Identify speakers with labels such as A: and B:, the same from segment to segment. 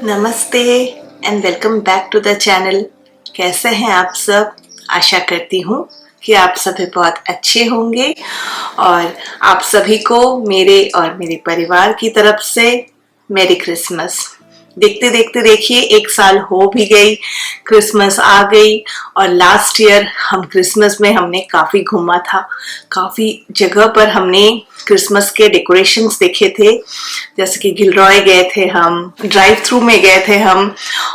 A: नमस्ते and welcome back to the channel. कैसे हैं आप सब? आशा करती हूँ कि आप सभी बहुत अच्छे होंगे और आप सभी को मेरे और मेरे परिवार की तरफ से मेरी क्रिसमस। देखते देखते देखिए 1 साल हो भी गई, क्रिसमस आ गई और लास्ट ईयर हम क्रिसमस में हमने काफ़ी घूमा था। काफ़ी जगह पर हमने क्रिसमस के डेकोरेशंस देखे थे, जैसे कि गिलरॉय गए थे, हम ड्राइव थ्रू में गए थे, हम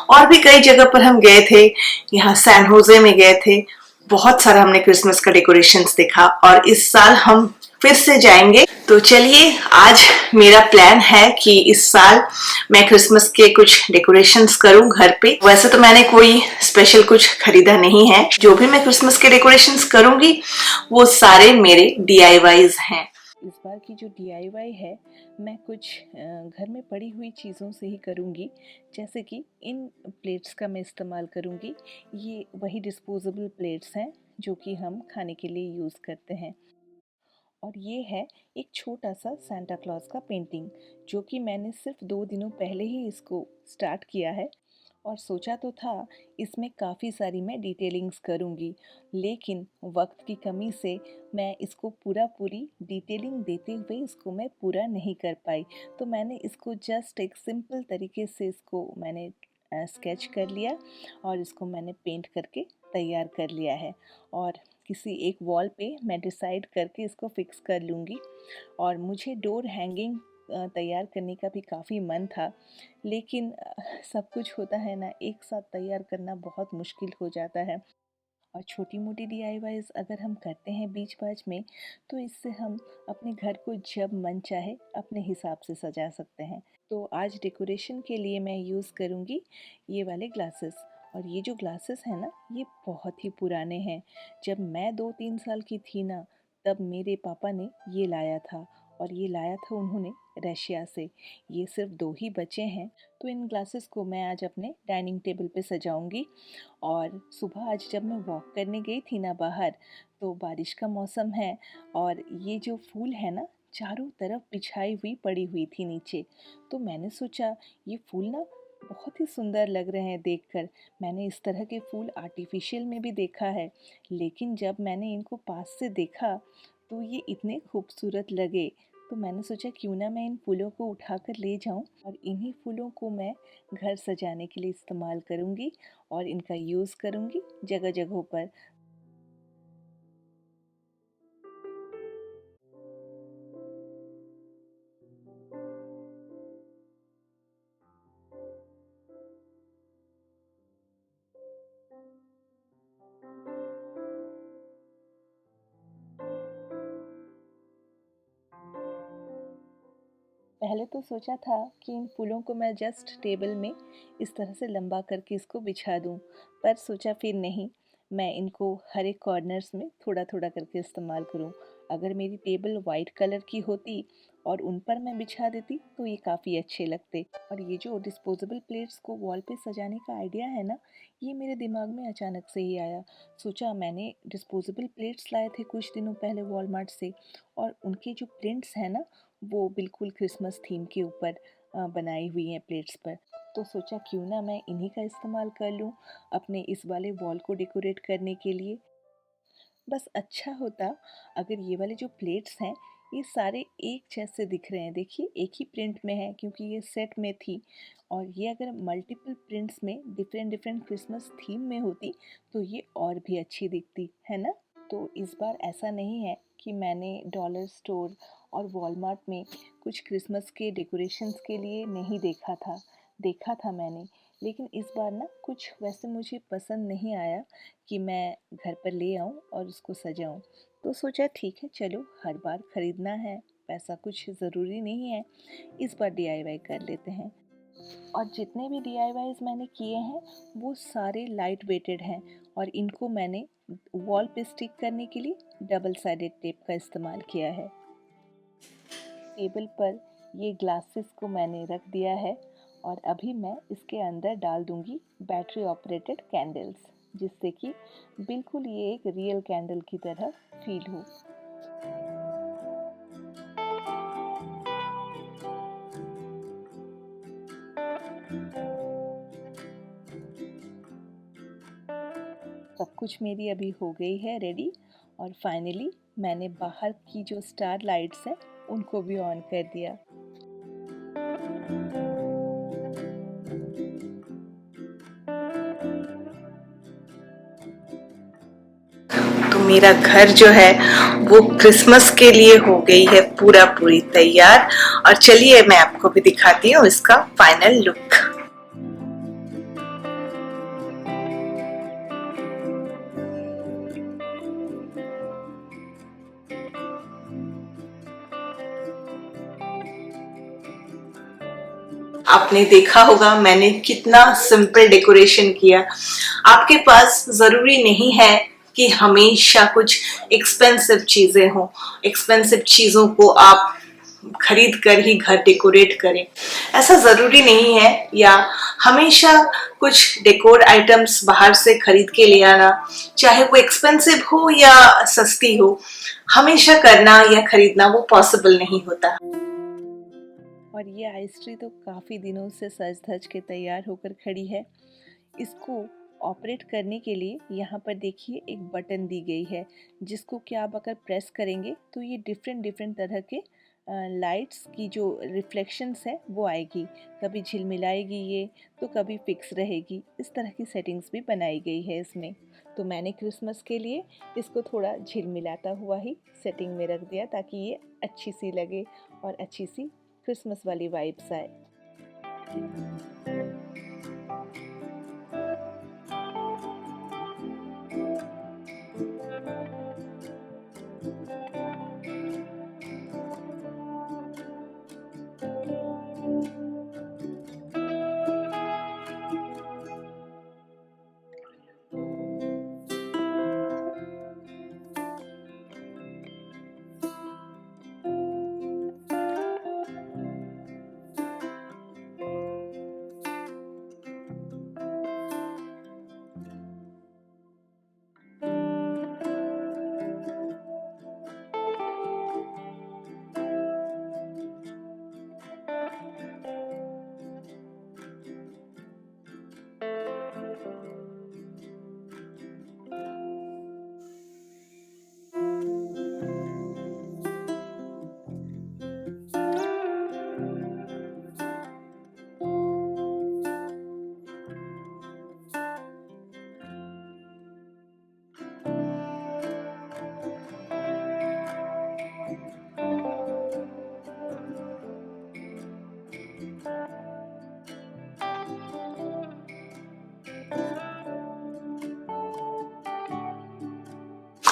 A: और भी कई जगह पर हम गए थे। यहाँ सैन होजे में गए थे। बहुत सारा हमने क्रिसमस का डेकोरेशंस देखा और इस साल हम फिर से जाएंगे। तो चलिए, आज मेरा प्लान है कि इस साल मैं क्रिसमस के कुछ डेकोरेशंस करूं घर पे। वैसे तो मैंने कोई स्पेशल कुछ खरीदा नहीं है। जो भी मैं क्रिसमस के डेकोरेशंस करूंगी वो सारे मेरे DIYs हैं।
B: इस बार की जो DIY है मैं कुछ घर में पड़ी हुई चीज़ों से ही करूँगी। जैसे कि इन प्लेट्स का मैं इस्तेमाल करूँगी। ये वही डिस्पोजेबल प्लेट्स हैं जो कि हम खाने के लिए यूज़ करते हैं। और ये है एक छोटा सा सांता क्लॉज का पेंटिंग, जो कि मैंने सिर्फ 2 दिनों पहले ही इसको स्टार्ट किया है। और सोचा तो था इसमें काफ़ी सारी मैं डिटेलिंग्स करूँगी, लेकिन वक्त की कमी से मैं इसको पूरी डिटेलिंग देते हुए इसको मैं पूरा नहीं कर पाई। तो मैंने इसको जस्ट एक सिंपल तरीके से इसको मैंने स्केच कर लिया और इसको मैंने पेंट करके तैयार कर लिया है। और किसी एक वॉल पे मैं डिसाइड करके इसको फिक्स कर लूँगी। और मुझे डोर हैंगिंग तैयार करने का भी काफ़ी मन था, लेकिन सब कुछ होता है ना, एक साथ तैयार करना बहुत मुश्किल हो जाता है। और छोटी मोटी DIYs अगर हम करते हैं बीच बाज में, तो इससे हम अपने घर को जब मन चाहे अपने हिसाब से सजा सकते हैं। तो आज डेकोरेशन के लिए मैं यूज़ करूँगी ये वाले ग्लासेस। और ये जो ग्लासेस हैं ना, ये बहुत ही पुराने हैं। जब मैं 2-3 साल की थी ना, तब मेरे पापा ने ये लाया था। और ये लाया था उन्होंने रशिया से। ये सिर्फ 2 ही बचे हैं। तो इन ग्लासेस को मैं आज अपने डाइनिंग टेबल पे सजाऊंगी। और सुबह आज जब मैं वॉक करने गई थी ना बाहर, तो बारिश का मौसम है और ये जो फूल है ना, चारों तरफ बिछाई हुई पड़ी हुई थी नीचे। तो मैंने सोचा ये फूल ना बहुत ही सुंदर लग रहे हैं देखकर। मैंने इस तरह के फूल आर्टिफिशियल में भी देखा है, लेकिन जब मैंने इनको पास से देखा तो ये इतने खूबसूरत लगे। तो मैंने सोचा क्यों ना मैं इन फूलों को उठाकर ले जाऊं और इन्हीं फूलों को मैं घर सजाने के लिए इस्तेमाल करूंगी और इनका यूज़ करूंगी जगह जगहों पर। पहले तो सोचा था कि इन फूलों को मैं जस्ट टेबल में इस तरह से लंबा करके इसको बिछा दूं, पर सोचा फिर नहीं, मैं इनको हर एक कॉर्नर्स में थोड़ा थोड़ा करके इस्तेमाल करूं। अगर मेरी टेबल वाइट कलर की होती और उन पर मैं बिछा देती तो ये काफ़ी अच्छे लगते। और ये जो डिस्पोजेबल प्लेट्स को वॉल पे सजाने का आइडिया है ना, ये मेरे दिमाग में अचानक से ही आया। सोचा मैंने डिस्पोजेबल प्लेट्स लाए थे कुछ दिनों पहले वॉलमार्ट से, और उनके जो प्रिंट्स हैं ना, वो बिल्कुल क्रिसमस थीम के ऊपर बनाई हुई हैं प्लेट्स पर। तो सोचा क्यों ना मैं इन्हीं का इस्तेमाल कर लूँ अपने इस वाले वॉल को डेकोरेट करने के लिए। बस अच्छा होता अगर ये वाले जो प्लेट्स हैं ये सारे एक जैसे दिख रहे हैं। देखिए एक ही प्रिंट में है क्योंकि ये सेट में थी। और ये अगर मल्टीपल प्रिंट्स में डिफरेंट डिफरेंट क्रिसमस थीम में होती तो ये और भी अच्छी दिखती है ना। तो इस बार ऐसा नहीं है कि मैंने डॉलर स्टोर और वॉलमार्ट में कुछ क्रिसमस के डेकोरेशंस के लिए नहीं देखा था। देखा था मैंने, लेकिन इस बार ना कुछ वैसे मुझे पसंद नहीं आया कि मैं घर पर ले आऊँ और उसको सजाऊँ। तो सोचा ठीक है, चलो हर बार ख़रीदना है, पैसा कुछ ज़रूरी नहीं है, इस बार DIY कर लेते हैं। और जितने भी DIYs मैंने किए हैं वो सारे लाइट वेटेड हैं। और इनको मैंने वॉल पे स्टिक करने के लिए डबल साइडेड टेप का इस्तेमाल किया है। टेबल पर ये ग्लासेस को मैंने रख दिया है और अभी मैं इसके अंदर डाल दूंगी बैटरी ऑपरेटेड कैंडल्स, जिससे कि बिल्कुल ये एक रियल कैंडल की तरह फील हो। सब कुछ मेरी अभी हो गई है रेडी। और फाइनली मैंने बाहर की जो स्टार लाइट्स हैं उनको भी ऑन कर दिया।
A: तो मेरा घर जो है वो क्रिसमस के लिए हो गई है पूरी तैयार। और चलिए मैं आपको भी दिखाती हूँ इसका फाइनल लुक। आपने देखा होगा मैंने कितना सिंपल डेकोरेशन किया। आपके पास जरूरी नहीं है कि हमेशा कुछ एक्सपेंसिव चीजें हो, एक्सपेंसिव चीजों को आप खरीद कर ही घर डेकोरेट करें, ऐसा जरूरी नहीं है। या हमेशा कुछ डेकोर आइटम्स बाहर से खरीद के ले आना, चाहे वो एक्सपेंसिव हो या सस्ती हो, हमेशा करना या खरीदना वो पॉसिबल नहीं होता।
B: और ये आइस ट्री तो काफ़ी दिनों से सज धज के तैयार होकर खड़ी है। इसको ऑपरेट करने के लिए यहाँ पर देखिए एक बटन दी गई है, जिसको कि आप अगर प्रेस करेंगे तो ये डिफरेंट तरह के लाइट्स की जो रिफ्लेक्शंस है वो आएगी। कभी झिलमिलाएगी ये, तो कभी फिक्स रहेगी। इस तरह की सेटिंग्स भी बनाई गई है इसमें। तो मैंने क्रिसमस के लिए इसको थोड़ा झिलमिलाता हुआ ही सेटिंग में रख दिया, ताकि ये अच्छी सी लगे और अच्छी सी क्रिसमस वाली वाइब्स आए।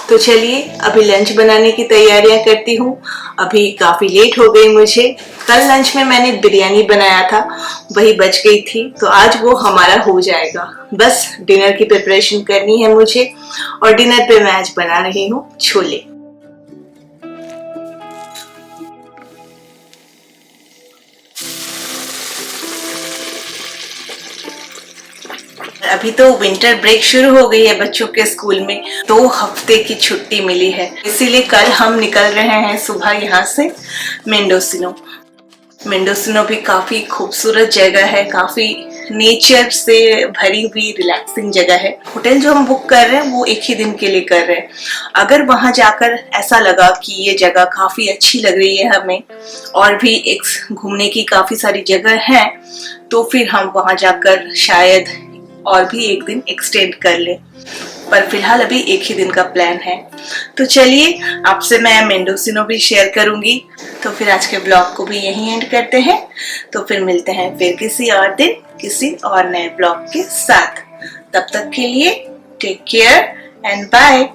A: तो चलिए अभी लंच बनाने की तैयारियां करती हूँ। अभी काफी लेट हो गई मुझे। कल लंच में मैंने बिरयानी बनाया था, वही बच गई थी, तो आज वो हमारा हो जाएगा। बस डिनर की प्रिपरेशन करनी है मुझे। और डिनर पे मैं आज बना रही हूँ छोले। अभी तो विंटर ब्रेक शुरू हो गई है बच्चों के स्कूल में, 2 हफ्ते की छुट्टी मिली है, इसीलिए कल हम निकल रहे हैं सुबह यहाँ से मेंडोसिनो। मेंडोसिनो भी काफी खूबसूरत जगह है, काफी नेचर से भरी हुई रिलैक्सिंग जगह है। होटल जो हम बुक कर रहे हैं वो एक ही दिन के लिए कर रहे हैं। अगर वहां जाकर ऐसा लगा कि ये जगह काफी अच्छी लग रही है हमें और भी घूमने की काफी सारी जगह है, तो फिर हम वहां जाकर शायद और भी एक दिन एक्सटेंड कर ले, पर फिलहाल अभी एक ही दिन का प्लान है। तो चलिए आपसे मैं मेंडोसिनो भी शेयर करूंगी। तो फिर आज के ब्लॉग को भी यहीं एंड करते हैं। तो फिर मिलते हैं फिर किसी और दिन किसी और नए ब्लॉग के साथ। तब तक के लिए टेक केयर एंड बाय।